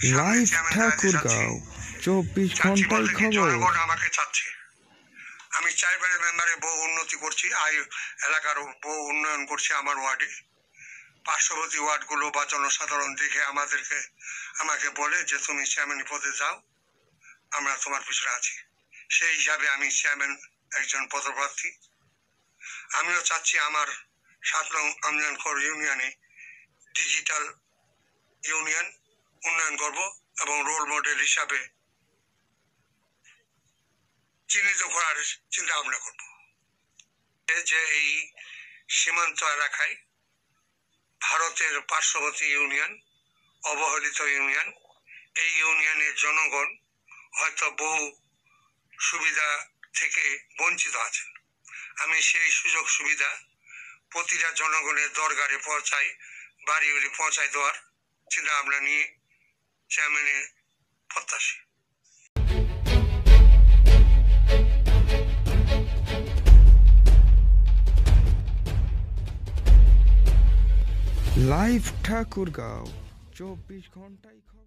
Live Thakurgaon 24 ঘন্টায় খবর। জনগণ আমাকে চাচ্ছে, আমি 4 বারের মেম্বারে বহু উন্নতি করছি, এলাকার বহু উন্নয়ন করছি। আমার ওয়ার্ডে পার্শ্ববর্তী ওয়ার্ডগুলো বা জনসাধারণ দেখে আমাকে বলে যে তুমি চেয়ারম্যান পদে যাও, আমরা তোমার পিছনে আছি। সেই হিসাবে আমি চেয়ারম্যান একজন পদপ্রার্থী। আমিও চাচ্ছি আমার 7 নং আমজানখর ইউনিয়নে ডিজিটাল ইউনিয়ন উন্নয়ন করব এবং রোল মডেল হিসাবে চিহ্নিত করার চিন্তা ভাবনা করব। যে এই সীমান্ত এলাকায় ভারতের পার্শ্ববর্তী ইউনিয়ন, অবহেলিত ইউনিয়ন, এই ইউনিয়নের জনগণ হয়তো বহু সুবিধা থেকে বঞ্চিত আছেন। আমি সেই সুযোগ সুবিধা প্রতিটা জনগণের দরকারে বাড়ি পৌঁছায় দেওয়ার চিন্তা ভাবনা নিয়ে চেয়ারম্যানের প্রত্যাশী। লাইভ ঠাকুরগাঁও 24 ঘন্টায় খবর।